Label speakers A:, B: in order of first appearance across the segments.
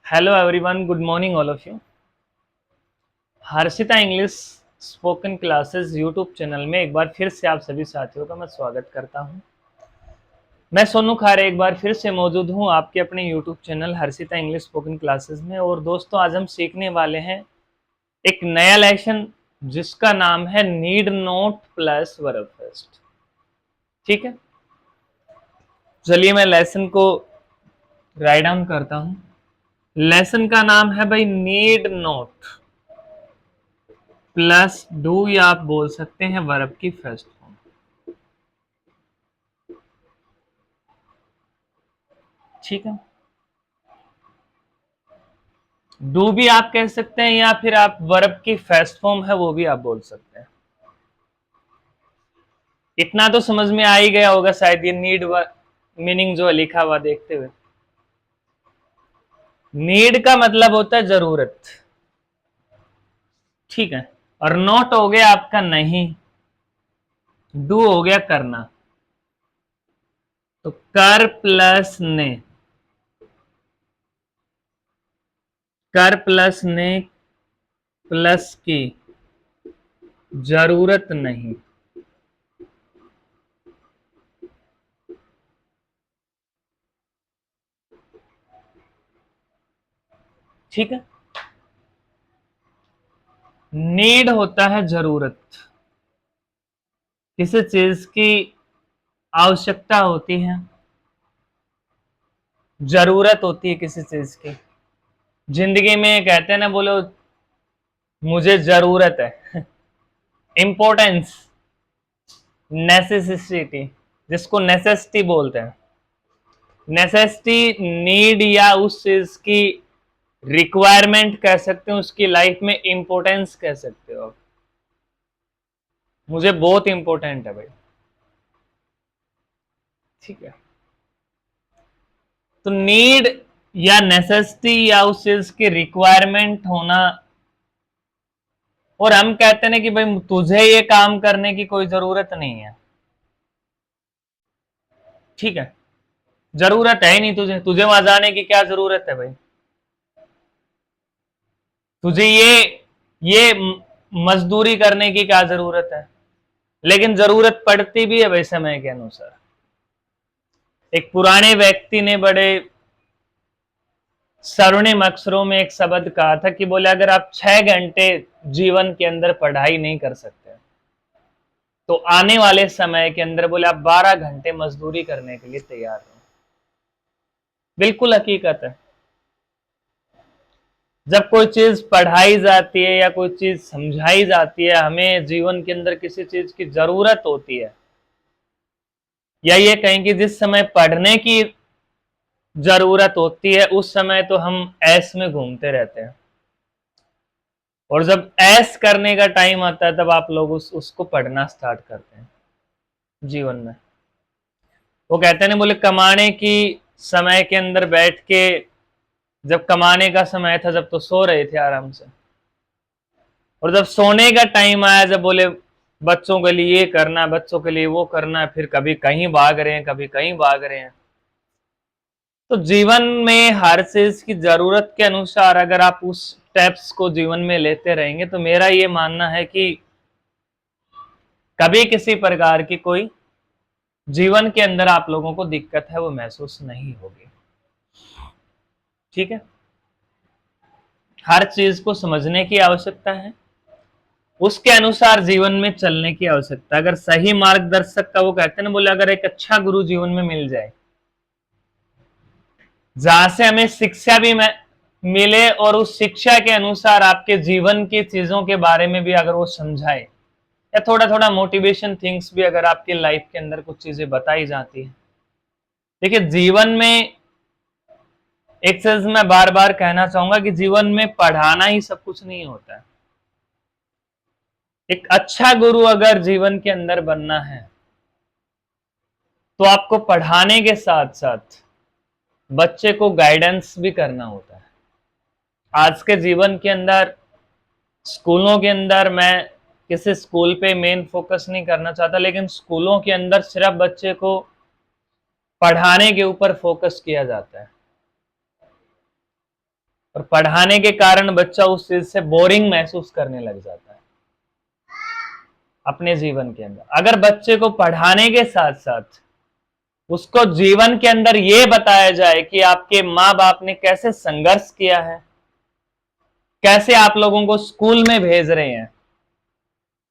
A: Hello everyone, good morning all of you. Harshita English spoken classes YouTube channel में एक बार फिर से आप सभी साथियों का मैं स्वागत करता हूं। मैं सोनू खारे एक बार फिर से मौजूद हूं आपके अपने YouTube channel Harshita English spoken classes में। और दोस्तों, आज हम सीखने वाले हैं एक नया लेसन जिसका नाम है need note plus verb first. ठीक है, चलिए मैं लेसन को राइट डाउन करता हूं। लेसन का नाम है भाई नीड नोट प्लस डू, या आप बोल सकते हैं वर्ब की फर्स्ट फॉर्म। ठीक है, डू भी आप कह सकते हैं या फिर आप वर्ब की फर्स्ट फॉर्म है वो भी आप बोल सकते हैं। इतना तो समझ में आ ही गया होगा शायद, ये नीड मीनिंग जो है लिखा हुआ देखते हुए। नीड का मतलब होता है जरूरत। ठीक है, और नॉट हो गया आपका नहीं, डू हो गया करना। तो कर प्लस ने, कर प्लस ने प्लस की जरूरत नहीं। ठीक है, नीड होता है जरूरत, किसी चीज की आवश्यकता होती है, जरूरत होती है किसी चीज की। जिंदगी में कहते हैं ना, बोलो मुझे जरूरत है। इंपॉर्टेंस, नेसेसिटी, जिसको नेसेसिटी बोलते हैं। नेसेसिटी, नीड या उस चीज की रिक्वायरमेंट कह सकते हो, उसकी लाइफ में इंपॉर्टेंस कह सकते हो। मुझे बहुत इंपॉर्टेंट है भाई। ठीक है, तो नीड या नेसेसिटी या उस चीज की रिक्वायरमेंट होना। और हम कहते हैं ना कि भाई तुझे ये काम करने की कोई जरूरत नहीं है। ठीक है, जरूरत है ही नहीं तुझे, तुझे वहां जाने की क्या जरूरत है भाई। तुझे ये मजदूरी करने की क्या जरूरत है। लेकिन जरूरत पड़ती भी है भाई समय के अनुसार। एक पुराने व्यक्ति ने बड़े स्वर्णिम अक्षरों में एक शब्द कहा था कि बोले अगर आप 6 घंटे जीवन के अंदर पढ़ाई नहीं कर सकते तो आने वाले समय के अंदर बोले आप 12 घंटे मजदूरी करने के लिए तैयार हो। बिल्कुल हकीकत है। जब कोई चीज पढ़ाई जाती है या कोई चीज समझाई जाती है, हमें जीवन के अंदर किसी चीज की जरूरत होती है, या ये कहें कि जिस समय पढ़ने की जरूरत होती है उस समय तो हम ऐश में घूमते रहते हैं। और जब ऐश करने का टाइम आता है तब आप लोग उसको पढ़ना स्टार्ट करते हैं जीवन में। वो कहते हैं ना, बोले कमाने की समय के अंदर बैठ के, जब कमाने का समय था जब तो सो रहे थे आराम से, और जब सोने का टाइम आया जब बोले बच्चों के लिए ये करना, बच्चों के लिए वो करना, फिर कभी कहीं भाग रहे हैं कभी कहीं भाग रहे हैं। तो जीवन में हर चीज की जरूरत के अनुसार अगर आप उस स्टेप्स को जीवन में लेते रहेंगे तो मेरा ये मानना है कि कभी किसी प्रकार की कोई जीवन के अंदर आप लोगों को दिक्कत है वो महसूस नहीं होगी। ठीक है, हर चीज को समझने की आवश्यकता है, उसके अनुसार जीवन में चलने की आवश्यकता। अगर सही मार्गदर्शक का, वो कहते हैं ना, बोले अगर एक अच्छा गुरु जीवन में मिल जाए जहां से हमें शिक्षा भी मिले और उस शिक्षा के अनुसार आपके जीवन की चीजों के बारे में भी अगर वो समझाए, या थोड़ा थोड़ा मोटिवेशन थिंग्स भी अगर आपकी लाइफ के अंदर कुछ चीजें बताई जाती है। देखिए, जीवन में एक चीज मैं बार बार कहना चाहूंगा कि जीवन में पढ़ाना ही सब कुछ नहीं होता है। एक अच्छा गुरु अगर जीवन के अंदर बनना है तो आपको पढ़ाने के साथ साथ बच्चे को गाइडेंस भी करना होता है। आज के जीवन के अंदर स्कूलों के अंदर, मैं किसी स्कूल पे मेन फोकस नहीं करना चाहता, लेकिन स्कूलों के अंदर सिर्फ बच्चे को पढ़ाने के ऊपर फोकस किया जाता है। और पढ़ाने के कारण बच्चा उस चीज से बोरिंग महसूस करने लग जाता है अपने जीवन के अंदर। अगर बच्चे को पढ़ाने के साथ साथ उसको जीवन के अंदर यह बताया जाए कि आपके माँ बाप ने कैसे संघर्ष किया है, कैसे आप लोगों को स्कूल में भेज रहे हैं,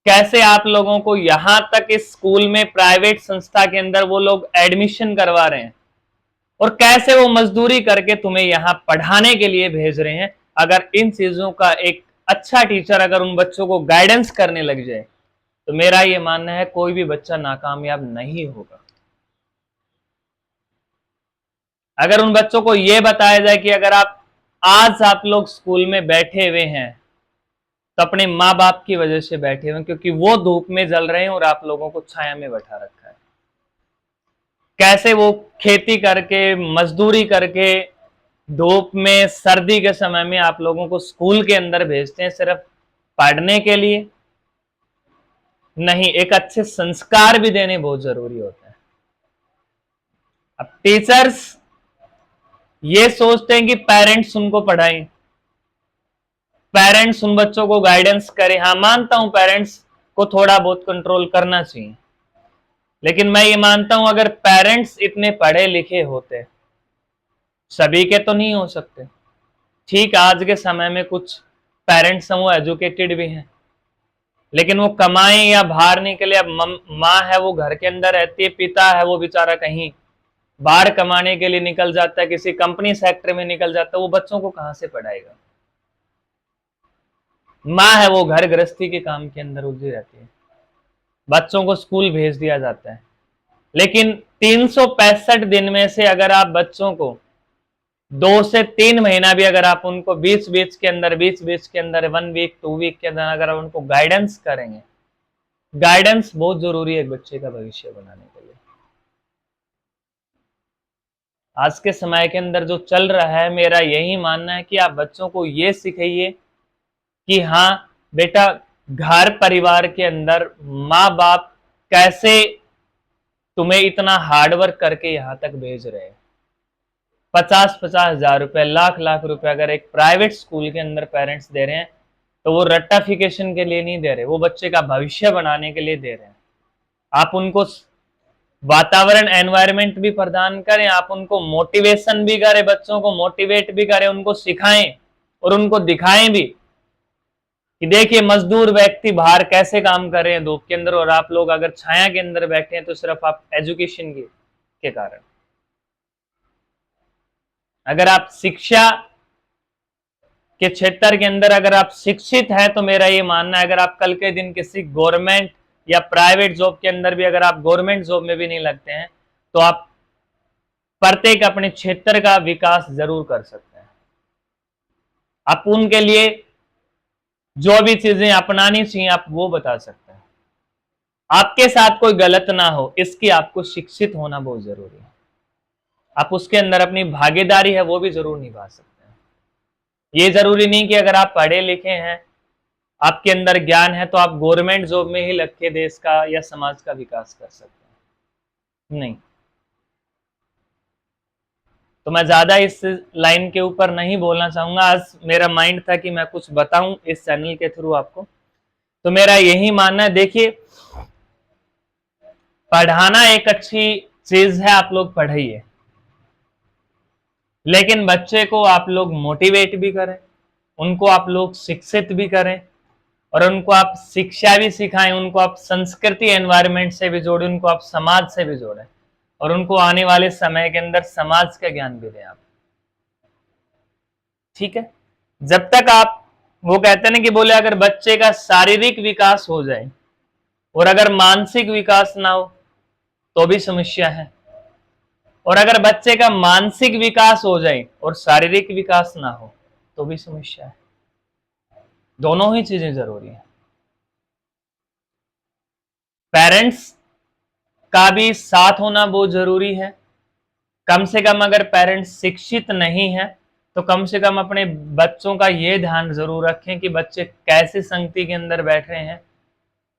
A: कैसे आप लोगों को यहां तक इस स्कूल में प्राइवेट संस्था के अंदर वो लोग एडमिशन करवा रहे हैं, और कैसे वो मजदूरी करके तुम्हें यहां पढ़ाने के लिए भेज रहे हैं। अगर इन चीजों का एक अच्छा टीचर अगर उन बच्चों को गाइडेंस करने लग जाए तो मेरा ये मानना है कोई भी बच्चा नाकामयाब नहीं होगा। अगर उन बच्चों को यह बताया जाए कि अगर आज आप लोग स्कूल में बैठे हुए हैं तो अपने माँ बाप की वजह से बैठे हुए, क्योंकि वो धूप में जल रहे हैं और आप लोगों को छाया में बैठा रखा है। कैसे वो खेती करके मजदूरी करके धूप में सर्दी के समय में आप लोगों को स्कूल के अंदर भेजते हैं सिर्फ पढ़ने के लिए नहीं, एक अच्छे संस्कार भी देने बहुत जरूरी होते हैं। अब टीचर्स ये सोचते हैं कि पेरेंट्स उनको पढ़ाएं, पेरेंट्स उन बच्चों को गाइडेंस करें। हाँ, मानता हूं पेरेंट्स को थोड़ा बहुत कंट्रोल करना चाहिए, लेकिन मैं ये मानता हूं अगर पेरेंट्स इतने पढ़े लिखे होते, सभी के तो नहीं हो सकते, ठीक आज के समय में कुछ पेरेंट्स हैं वो एजुकेटेड भी हैं, लेकिन वो कमाएं या बाहर निकले। अब माँ है वो घर के अंदर रहती है, पिता है वो बेचारा कहीं बाहर कमाने के लिए निकल जाता है, किसी कंपनी सेक्टर में निकल जाता है, वो बच्चों को कहां से पढ़ाएगा। माँ है वो घर गृहस्थी के काम के अंदर उलझी रहती है, बच्चों को स्कूल भेज दिया जाता है। लेकिन 365 दिन में से अगर आप बच्चों को 2 से 3 महीना भी अगर आप उनको 20 के अंदर 1 वीक 2 वीक के अंदर अगर आप उनको गाइडेंस करेंगे, गाइडेंस बहुत जरूरी है एक बच्चे का भविष्य बनाने के लिए। आज के समय के अंदर जो चल रहा है, मेरा यही मानना है कि आप बच्चों को ये सिखाइए कि हाँ बेटा, घर परिवार के अंदर माँ बाप कैसे तुम्हें इतना हार्डवर्क करके यहां तक भेज रहे हैं। 50-50 हजार रुपए, लाख रुपए अगर एक प्राइवेट स्कूल के अंदर पेरेंट्स दे रहे हैं तो वो रट्टाफिकेशन के लिए नहीं दे रहे, वो बच्चे का भविष्य बनाने के लिए दे रहे हैं। आप उनको वातावरण एनवायरनमेंट भी प्रदान करें, आप उनको मोटिवेशन भी करें, बच्चों को मोटिवेट भी करें, उनको सिखाएं और उनको दिखाएं भी कि देखिए मजदूर व्यक्ति बाहर कैसे काम कर रहे हैं धूप के अंदर, और आप लोग अगर छाया के अंदर बैठे हैं तो सिर्फ आप एजुकेशन के कारण। अगर आप शिक्षा के क्षेत्र के अंदर अगर आप शिक्षित हैं तो मेरा ये मानना है अगर आप कल के दिन किसी गवर्नमेंट या प्राइवेट जॉब के अंदर भी अगर आप गवर्नमेंट जॉब में भी नहीं लगते हैं तो आप प्रत्येक अपने क्षेत्र का विकास जरूर कर सकते हैं। आप उनके लिए जो भी चीजें अपनानी चाहिए आप वो बता सकते हैं। आपके साथ कोई गलत ना हो इसकी आपको शिक्षित होना बहुत जरूरी है। आप उसके अंदर अपनी भागीदारी है वो भी जरूर निभा सकते हैं। ये जरूरी नहीं कि अगर आप पढ़े लिखे हैं, आपके अंदर ज्ञान है तो आप गवर्नमेंट जॉब में ही लग के देश का या समाज का विकास कर सकते हैं, नहीं। तो मैं ज्यादा इस लाइन के ऊपर नहीं बोलना चाहूंगा। आज मेरा माइंड था कि मैं कुछ बताऊं इस चैनल के थ्रू आपको, तो मेरा यही मानना है। देखिए, पढ़ाना एक अच्छी चीज है, आप लोग पढ़ाइए, लेकिन बच्चे को आप लोग मोटिवेट भी करें, उनको आप लोग शिक्षित भी करें और उनको आप शिक्षा भी सिखाएं, उनको आप संस्कृति एनवायरनमेंट से भी जोड़ें, उनको आप समाज से भी जोड़ें और उनको आने वाले समय के अंदर समाज का ज्ञान भी दें आप, ठीक है। जब तक आप, वो कहते हैं ना कि बोले अगर बच्चे का शारीरिक विकास हो जाए और अगर मानसिक विकास ना हो तो भी समस्या है, और अगर बच्चे का मानसिक विकास हो जाए और शारीरिक विकास ना हो तो भी समस्या है। दोनों ही चीजें जरूरी है। पेरेंट्स का भी साथ होना बहुत जरूरी है। कम से कम अगर पेरेंट्स शिक्षित नहीं है तो कम से कम अपने बच्चों का ये ध्यान जरूर रखें कि बच्चे कैसी संगति के अंदर बैठ रहे हैं,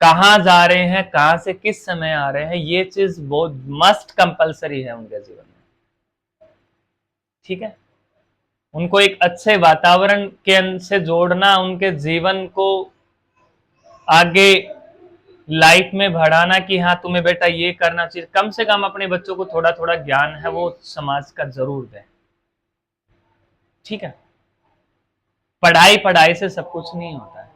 A: कहाँ जा रहे हैं, कहाँ से किस समय आ रहे हैं। ये चीज बहुत मस्ट कंपलसरी है उनके जीवन में, ठीक है। उनको एक अच्छे वातावरण के से जोड़ना, उनके जीवन को आगे लाइफ में बढ़ाना कि हाँ तुम्हें बेटा ये करना चाहिए। कम से कम अपने बच्चों को थोड़ा थोड़ा ज्ञान है वो समाज का जरूर दें। ठीक है, पढ़ाई पढ़ाई से सब कुछ नहीं होता है।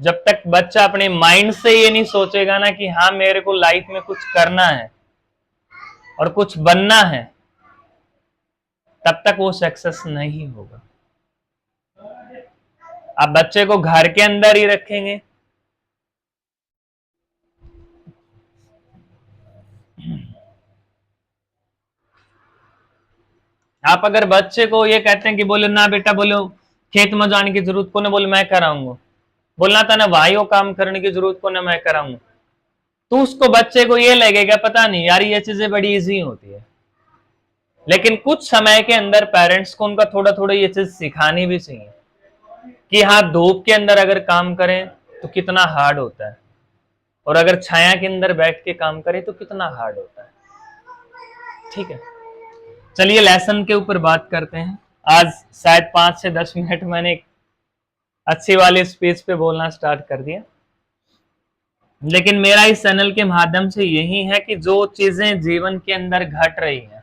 A: जब तक बच्चा अपने माइंड से ये नहीं सोचेगा ना कि हाँ मेरे को लाइफ में कुछ करना है और कुछ बनना है, तब तक वो सक्सेस नहीं होगा। आप बच्चे को घर के अंदर ही रखेंगे, आप अगर बच्चे को ये कहते हैं कि बोलो ना बेटा, बोलो खेत में जाने की जरूरत को ना, बोले मैं कराऊंगा, बोलना था ना भाई वो काम करने की जरूरत को ना मैं कराऊंगा, तो उसको बच्चे को ये लगेगा पता नहीं यार ये चीजें बड़ी इजी होती है। लेकिन कुछ समय के अंदर पेरेंट्स को उनका थोड़ा थोड़ा ये चीज सिखानी भी चाहिए कि हाँ धूप के अंदर अगर काम करें तो कितना हार्ड होता है, और अगर छाया के अंदर बैठ के काम करें तो कितना हार्ड होता है। ठीक है, चलिए लेसन के ऊपर बात करते हैं। आज शायद 5 से 10 मिनट मैंने एक अच्छी वाली स्पीच पे बोलना स्टार्ट कर दिया, लेकिन मेरा इस चैनल के माध्यम से यही है कि जो चीजें जीवन के अंदर घट रही हैं,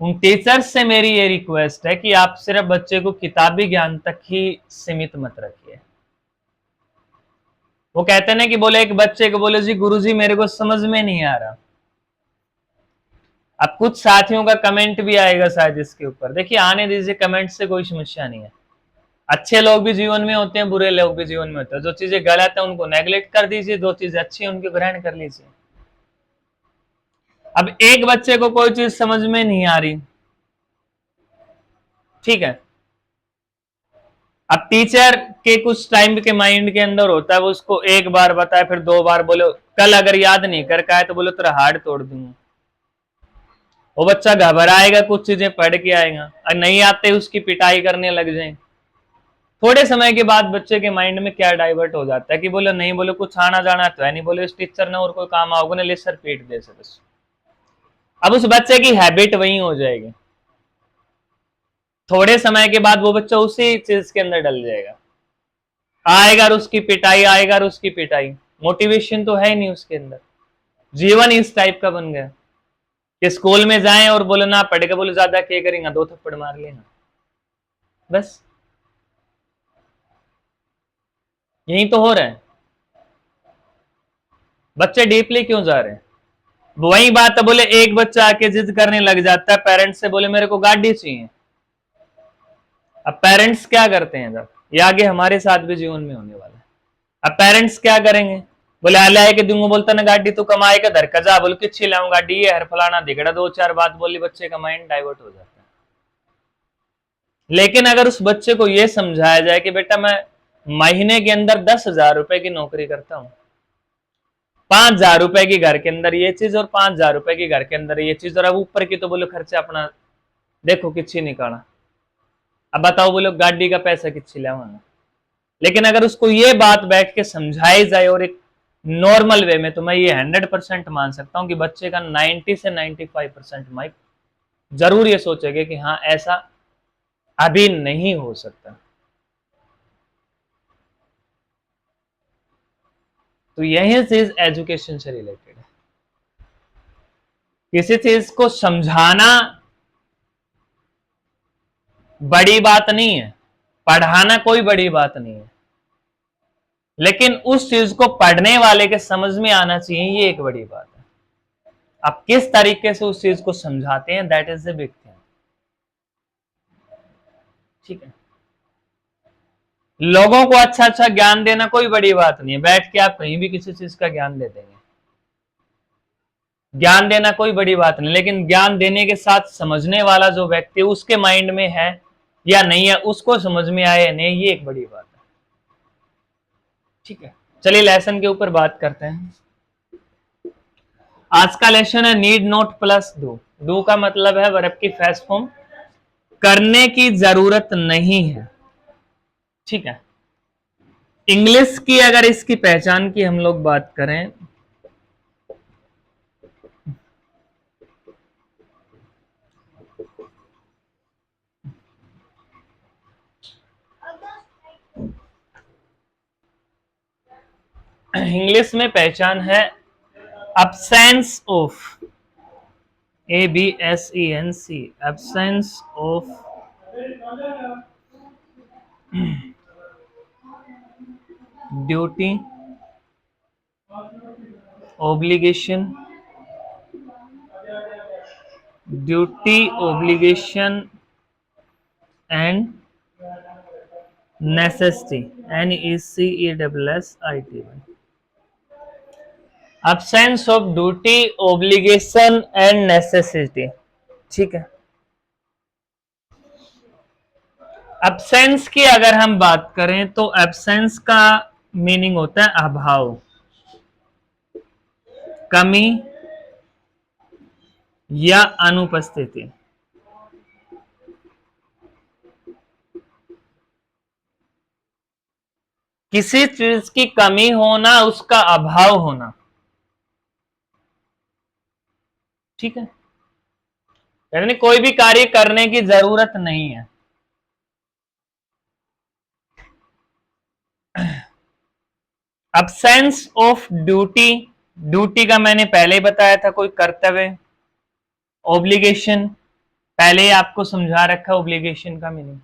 A: उन टीचर्स से मेरी ये रिक्वेस्ट है कि आप सिर्फ बच्चे को किताबी ज्ञान तक ही सीमित मत रखिए। वो कहते हैं ना कि बोले एक बच्चे को बोले जी गुरुजी मेरे को समझ में नहीं आ रहा। अब कुछ साथियों का कमेंट भी आएगा शायद इसके ऊपर, देखिए आने दीजिए, कमेंट से कोई समस्या नहीं है। अच्छे लोग भी जीवन में होते हैं, बुरे लोग भी जीवन में होते हैं। जो चीजें गलत है उनको नेग्लेक्ट कर दीजिए, जो चीजें अच्छी है उनको ग्रहण कर लीजिए। अब एक बच्चे को कोई चीज समझ में नहीं आ रही, ठीक है, अब टीचर के कुछ टाइम के माइंड के अंदर होता है, वो उसको एक बार बताए फिर 2 बार बोले, कल अगर याद नहीं कर का है तो बोले तेरा हार्ड तोड़ दूंगा। वो बच्चा घबराएगा, कुछ चीजें पढ़ के आएगा और नहीं आते उसकी पिटाई करने लग जाए। थोड़े समय के बाद बच्चे के माइंड में क्या डाइवर्ट हो जाता है कि बोले नहीं, बोले कुछ आना जाना तो है नहीं, बोले इस टीचर ने और कोई काम आओगे ना ले सर पीट दे सर बस। अब उस बच्चे की हैबिट वही हो जाएगी, थोड़े समय के बाद वो बच्चा उसी चीज के अंदर डल जाएगा, आएगा और उसकी पिटाई, आएगा और उसकी पिटाई। मोटिवेशन तो है ही नहीं उसके अंदर, जीवन इस टाइप का बन गया कि स्कूल में जाएं और बोले ना पढ़ेगा, बोले ज्यादा क्या करेंगे, 2 थप्पड़ मार लेना बस। यही तो हो रहा है। बच्चे डीपली क्यों जा रहे हैं? वही बात है, बोले एक बच्चा आके जिद करने लग जाता है पेरेंट्स से, बोले मेरे को गाड़ी चाहिए। अब पेरेंट्स क्या करते हैं, जब ये आगे हमारे साथ भी जीवन में होने वाला है। अब पेरेंट्स क्या करेंगे, बोले आले के दूंगा, बोलता ना गाड़ी तो कमाए का धर का जा, बोले किच्छी लाऊं गाड़ी, ये हर फलाना दिगड़ा, 2-4 बात बोली, बच्चे का माइंड डाइवर्ट हो जाता है। लेकिन अगर उस बच्चे को यह समझाया जाए कि बेटा मैं महीने के अंदर 10,000 रुपए की नौकरी करता हूं, 5,000 रुपए की घर के अंदर ये चीज और 5,000 रुपए की घर के अंदर ये चीज, और अब ऊपर की तो बोलो खर्चा अपना देखो किच्छी निकाला, अब बताओ बोलो गाड़ी का पैसा किच्छी लाऊंगा। लेकिन अगर उसको ये बात बैठ के समझाई जाए और एक नॉर्मल वे में, तो मैं ये 100% मान सकता हूं कि बच्चे का 90 से 95% माइक जरूर ये सोचेगा कि हाँ ऐसा अभी नहीं हो सकता। तो यही चीज एजुकेशन से रिलेटेड है। किसी चीज को समझाना बड़ी बात नहीं है, पढ़ाना कोई बड़ी बात नहीं है, लेकिन उस चीज को पढ़ने वाले के समझ में आना चाहिए, ये एक बड़ी बात है। आप किस तरीके से उस चीज को समझाते हैं, that is the big thing. ठीक है, लोगों को अच्छा अच्छा ज्ञान देना कोई बड़ी बात नहीं है, बैठ के आप कहीं भी किसी चीज का ज्ञान दे देंगे, ज्ञान देना कोई बड़ी बात नहीं, लेकिन ज्ञान देने के साथ समझने वाला जो व्यक्ति उसके माइंड में है या नहीं है, उसको समझ में आए या नहीं, ये एक बड़ी बात है। ठीक है, चलिए लेसन के ऊपर बात करते हैं। आज का लेसन है need not plus do. Do का मतलब है वर्ब की फर्स्ट फॉर्म, करने की जरूरत नहीं है। ठीक है, इंग्लिश की अगर इसकी पहचान की हम लोग बात करें, इंग्लिश में पहचान है absence of, ABSENC, absence of duty, obligation, and necessity, NECESSITY, absence of duty, obligation and necessity। ठीक है, एब्सेंस की अगर हम बात करें तो एब्सेंस का मीनिंग होता है अभाव, कमी या अनुपस्थिति। किसी चीज की कमी होना, उसका अभाव होना। ठीक है, यानी कोई भी कार्य करने की जरूरत नहीं है। एब्सेंस ऑफ ड्यूटी, ड्यूटी का मैंने पहले ही बताया था, कोई कर्तव्य। ऑब्लिगेशन, पहले ही आपको समझा रखा ऑब्लिगेशन का मीनिंग।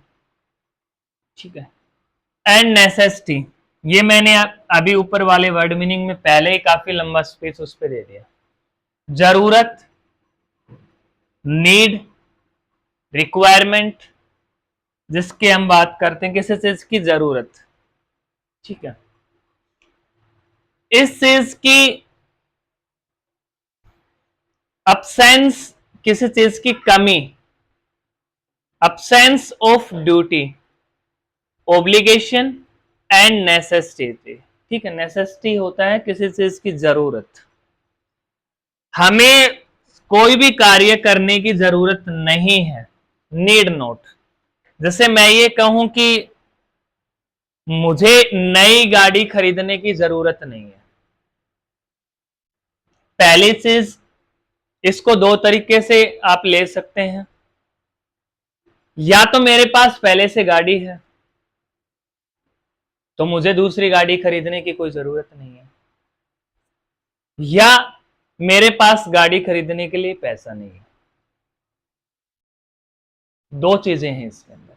A: ठीक है, एंड नेसेसिटी, ये मैंने अभी ऊपर वाले वर्ड मीनिंग में पहले ही काफी लंबा स्पेस उस पर दे दिया। जरूरत, नीड, रिक्वायरमेंट, जिसकी हम बात करते हैं किसी चीज की जरूरत। ठीक है, इस चीज की अब्सेंस, किसी चीज की कमी, absence of duty, obligation and necessity. ठीक है, नेसेसिटी होता है किसी चीज की जरूरत। हमें कोई भी कार्य करने की जरूरत नहीं है, नीड नॉट। जैसे मैं ये कहूं कि मुझे नई गाड़ी खरीदने की जरूरत नहीं है। पहली चीज, इसको दो तरीके से आप ले सकते हैं। या तो मेरे पास पहले से गाड़ी है तो मुझे दूसरी गाड़ी खरीदने की कोई जरूरत नहीं है, या मेरे पास गाड़ी खरीदने के लिए पैसा नहीं है। दो चीजें हैं इसके अंदर।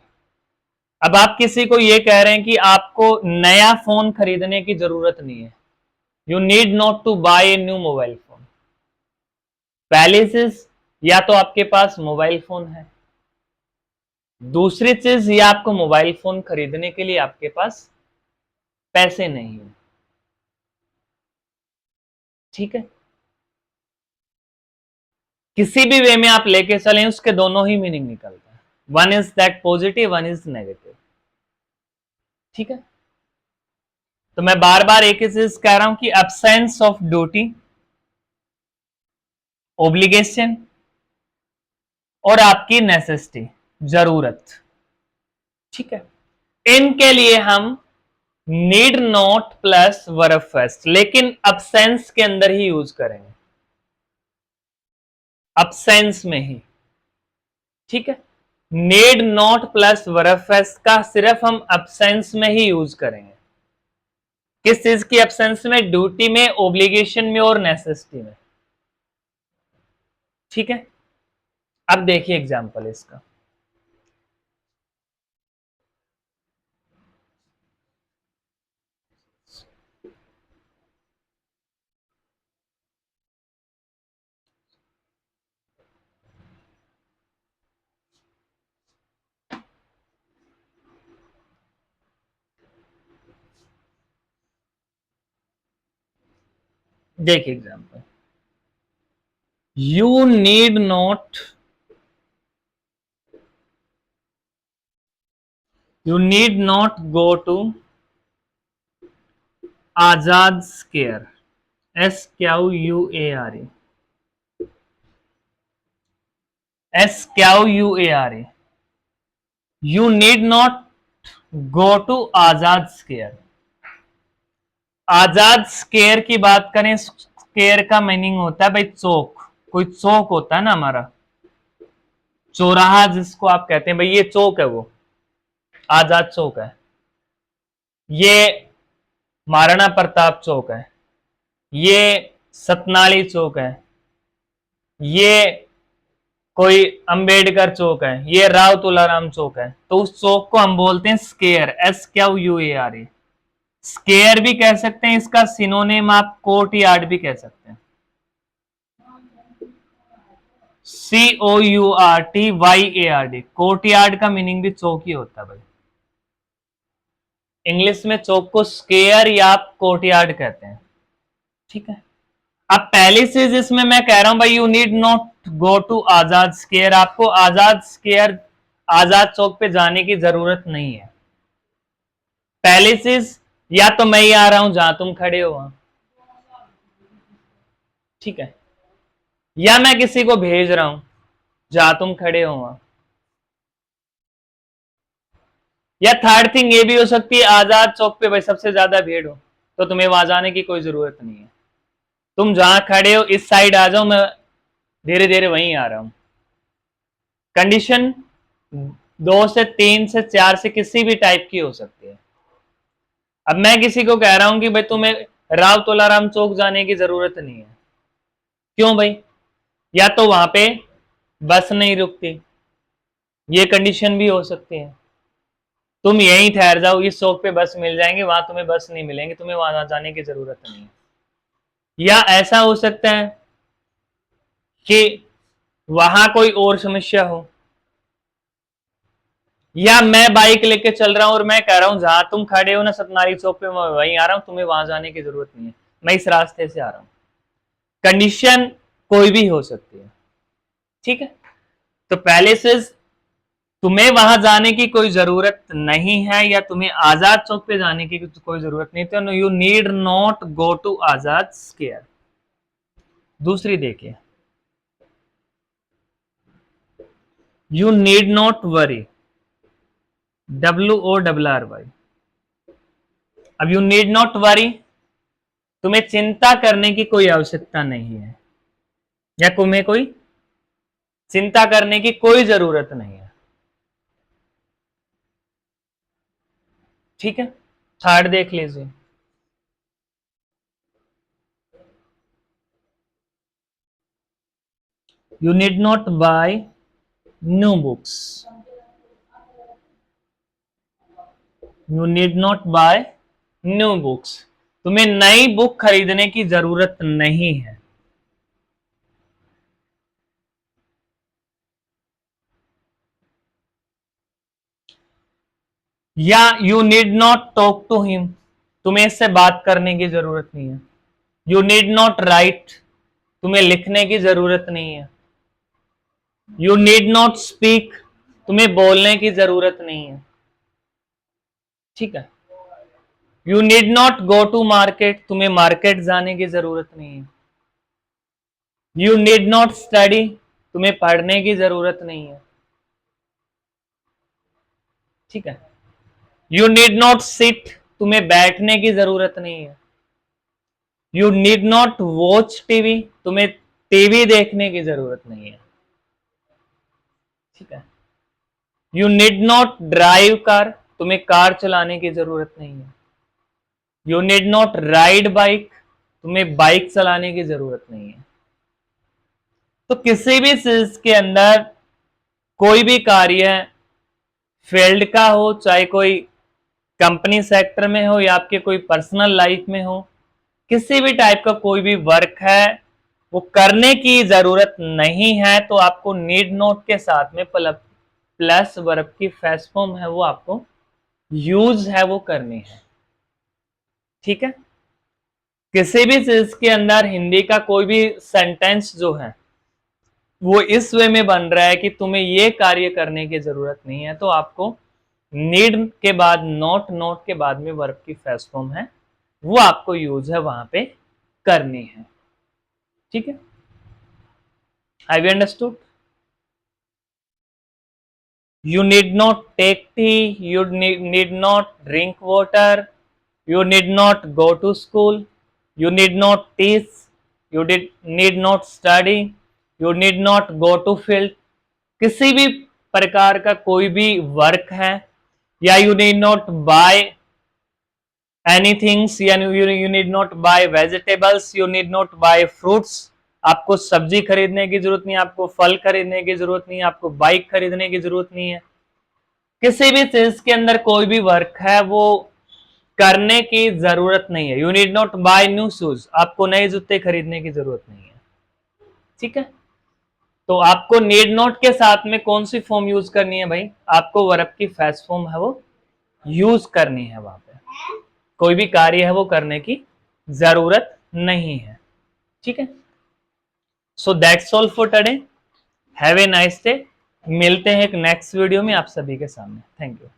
A: अब आप किसी को यह कह रहे हैं कि आपको नया फोन खरीदने की जरूरत नहीं है, you need not to buy a new mobile phone. पहली चीज, या तो आपके पास मोबाइल फोन है। दूसरी चीज, या आपको मोबाइल फोन खरीदने के लिए आपके पास पैसे नहीं है। ठीक है, किसी भी वे में आप लेके चलें, उसके दोनों ही मीनिंग निकलते हैं। One is that positive, one is negative. ठीक है, तो मैं बार बार एक ही चीज कह रहा हूं कि एब्सेंस ऑफ ड्यूटी, ऑब्लिगेशन और आपकी नेसेसिटी, जरूरत। ठीक है, इनके लिए हम need not plus verb first, लेकिन एब्सेंस के अंदर ही यूज करेंगे, एब्सेंस में ही। ठीक है, need not plus verb first का सिर्फ हम एब्सेंस में ही यूज करेंगे। किस चीज की एब्सेंस में? ड्यूटी में, ऑब्लिगेशन में और नेसेसिटी में। ठीक है, अब देखिए एग्जांपल इसका। देखिए example, you need not, you need not go to Azad square, SQUARE, SQUARE, you need not go to Azad square. Azad square की बात करें, स्क्वायर का मीनिंग होता है भाई चौक। कोई चौक होता है ना हमारा, चौराहा जिसको आप कहते हैं, भाई ये चौक है, वो आजाद चौक है, ये महाराणा प्रताप चौक है। ये सतनाली चौक है, ये कोई अंबेडकर चौक है, ये राव तुलाराम चौक है, तो उस चौक को हम बोलते हैं स्केयर, SQUARE। स्केयर भी कह सकते हैं, इसका सिनोनिम आप कोर्ट यार्ड भी कह सकते हैं, COURTYARD। कोर्ट यार्ड का मीनिंग भी चौक ही होता है भाई। इंग्लिश में चौक को स्केयर या आप कोर्ट यार्ड कहते हैं, ठीक है। अब पहली चीज इसमें मैं कह रहा हूं भाई, you need not go to Azad square, आपको आजाद स्केयर, आजाद चौक पे जाने की जरूरत नहीं है। पहली चीज, या तो मैं ही आ रहा हूं जहां तुम खड़े हो वहां, ठीक है, या मैं किसी को भेज रहा हूं जहां तुम खड़े हो वहां, या थर्ड थिंग ये भी हो सकती है, आजाद चौक पे भाई सबसे ज्यादा भीड़ हो तो तुम्हें वहां जाने की कोई जरूरत नहीं है, तुम जहां खड़े हो इस साइड आ जाओ, मैं धीरे धीरे वहीं आ रहा हूं। कंडीशन 2 से 3 से 4 से किसी भी टाइप की हो सकती है। अब मैं किसी को कह रहा हूं कि भाई तुम्हें राव तोलाराम चौक जाने की जरूरत नहीं है, क्यों भाई, या तो वहां पे बस नहीं रुकती, ये कंडीशन भी हो सकती है, तुम यहीं ठहर जाओ, इस चौक पे बस मिल जाएंगे, वहां तुम्हें बस नहीं मिलेंगे, तुम्हें वहां जाने की जरूरत नहीं है। या ऐसा हो सकता है कि वहां कोई और समस्या हो, या मैं बाइक लेके चल रहा हूं और मैं कह रहा हूं जहां तुम खड़े हो ना सतनारी चौक पे, मैं वहीं आ रहा हूं, तुम्हें वहां जाने की जरूरत नहीं है, मैं इस रास्ते से आ रहा हूं। कंडीशन कोई भी हो सकती है, ठीक है। तो पहले से तुम्हें वहां जाने की कोई जरूरत नहीं है, या तुम्हें आजाद चौक पे जाने की कोई जरूरत नहीं, तो you need not go to Azad square. दूसरी देखिए, you need not worry, WORRY। अब यू नीड नॉट वरी, तुम्हें चिंता करने की कोई आवश्यकता नहीं है, या तुम्हें कोई चिंता करने की कोई जरूरत नहीं है, ठीक है। थर्ड देख लीजिए, you need not buy new books, you need not buy new books, तुम्हें नई बुक खरीदने की जरूरत नहीं है। या you need not talk to him, तुम्हें इससे बात करने की जरूरत नहीं है। यू नीड नॉट राइट, तुम्हें लिखने की जरूरत नहीं है। यू नीड नॉट स्पीक, तुम्हें बोलने की जरूरत नहीं है, ठीक है। You need not go to market, तुम्हें मार्केट जाने की जरूरत नहीं है। यू नीड नॉट स्टडी, तुम्हें पढ़ने की जरूरत नहीं है, ठीक है। यू नीड नॉट सिट, तुम्हें बैठने की जरूरत नहीं है। You need not watch TV, तुम्हें टीवी देखने की जरूरत नहीं है, ठीक है। You need not drive car, तुम्हें कार चलाने की जरूरत नहीं है। You need not ride bike, तुम्हें बाइक चलाने की जरूरत नहीं है। तो किसी भी चीज के अंदर कोई भी कार्य फील्ड का हो, चाहे कोई कंपनी सेक्टर में हो या आपके कोई पर्सनल लाइफ में हो, किसी भी टाइप का कोई भी वर्क है वो करने की जरूरत नहीं है, तो आपको नीड नॉट के साथ में प्लस वर्ब की फर्स्ट फॉर्म है वो आपको यूज है वो करनी है, ठीक है। किसी भी चीज के अंदर हिंदी का कोई भी सेंटेंस जो है वो इस वे में बन रहा है कि तुम्हें ये कार्य करने की जरूरत नहीं है, तो आपको नीड के बाद नॉट, नॉट के बाद में वर्ब की फर्स्ट फॉर्म है वो आपको यूज है वहां पे करनी है, ठीक है। Have you understood? You need not take tea, you need not drink water, you need not go to school, you need not teach, need not study, you need not go to field। किसी भी प्रकार का कोई भी work है, या you need not buy anythings, यानी you need not buy vegetables, you need not buy fruits. आपको सब्जी खरीदने की जरूरत नहीं है, आपको फल खरीदने की जरूरत नहीं है, आपको बाइक खरीदने की जरूरत नहीं है। किसी भी चीज के अंदर कोई भी वर्क है वो करने की जरूरत नहीं है। You need not buy new shoes, आपको नए जूते खरीदने की जरूरत नहीं है। ठीक है, तो आपको नीड नॉट के साथ में कौन सी फॉर्म यूज करनी है भाई? आपको वर्ब की फर्स्ट फॉर्म है वो यूज करनी है। वहां पे कोई भी कार्य है वो करने की जरूरत नहीं है। ठीक है, so that's all for today. Have a nice day. मिलते हैं एक नेक्स्ट वीडियो में आप सभी के सामने। Thank you.